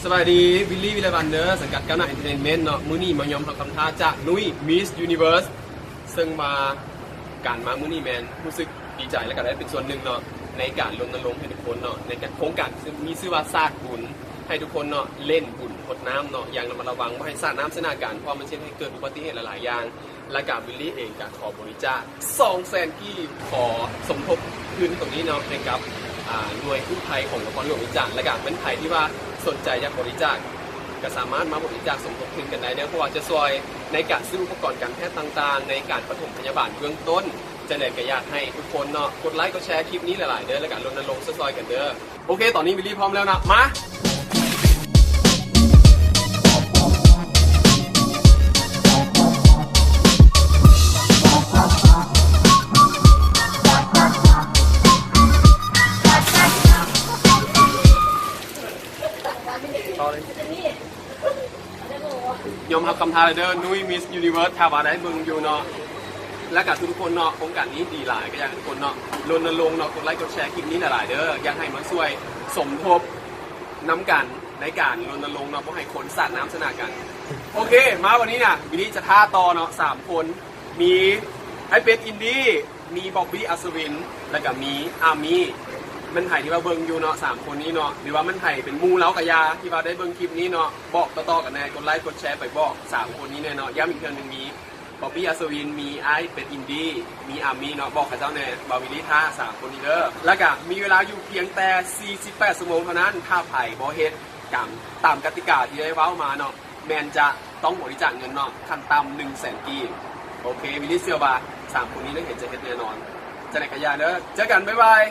สวัสดีวิลลี่วิลเลวันเนอร์สังกัดก้าวหน้าเอนเตอร์เทนเมนต์เนาะมื้อนี้มายอมรับคำท้าจากนุ้ยมิสยูนิเวิร์สซึ่งมาการมามื้อนี้แมนรู้สึกดีใจและก็ได้เป็นส่วนหนึ่งเนาะในการรณรงค์ให้ทุกคนเนาะในการโครงการซึ่งมีชื่อว่าสาดบุญให้ทุกคนเนาะเล่นบุญพดน้ำเนาะอย่างระมัดระวังไม่ให้สาดน้ำเสนาการเพราะมันเช่นให้เกิดอุบัติเหตุหลายๆอย่างและการวิลลี่เองก็ขอบริจาค200,000กีบขอสมทบทุนตรงนี้เนาะในกับหน่วยกู้ภัยของนครหลวงวิจารณ์และการเป็นภัยที่ว่าสนใจอยากบริจาคก็สามารถมาบริจาคสมทบทุนกันได้เนื่องเพราะว่าจะช่วยในการซื้ออุปกรณ์การแพทย์ต่างๆในการปฐมพยาบาลเบื้องต้นจะได้กระยากให้ทุกคนเนาะกดไลค์กดแชร์คลิปนี้หลายๆเด้อและการรณรงค์ซอยกันเด้อโอเคตอนนี้วิลลี่พร้อมแล้วนะมายอมรับคำท้าเลยเด้อนุ้ยมิสยูนิเวิร์สถ้าว่าได้เบิ่งอยู่เนาะและกับทุกคนเนาะโครงการนี้ดีหลายก็อยากให้ทุกคนเนาะรณรงค์เนาะกดไลค์กดแชร์คลิปนี้หลายๆเด้ออยากให้มาช่วยสมทบน้ำกันในการรณรงค์เนาะเพื่อให้คนสาดน้ำสนากันโอเคมาวันนี้เนี่ยวินนี่จะท่าต่อเนาะ3คนมีไอเป็ดอินดี้มีบ็อบบี้อัศวินและก็มีอาร์มี่มันไถ่ที่ว่าเบิ่งอยู่เนาะ3คนนี้เนาะหรือว่ามันไถ่เป็นมูแล้วกับยาที่ว่าได้เบิ่งคลิปนี้เนาะบอกต่อๆกันแน่กดไลค์กดแชร์ไปบอก3คนนี้แน่เนาะย้ำอีกครั้งหนึ่งมีบ็อบบี้อัศวินมีไอเป็ดอินดี้มีอาร์มี่เนาะบอกกับเจ้าแน่บาวิลลี่ท่า3คนนี้เด้อแล้วก็มีเวลาอยู่เพียงแต่48ชั่วโมงเท่านั้นถ้าไผ่บ่เฮ็ดกันตามกติกาที่ได้เว้ามาเนาะแมนจะต้องบริจาคเงินเนาะขั้นต่ำ100,000 กีบโอเควิลลี่เชื่อว่า3คนนี้ได้เห็นจะเฮ็ดแน่นอนจะไหนกันยาเด้อเจอกันบ๊ายบาย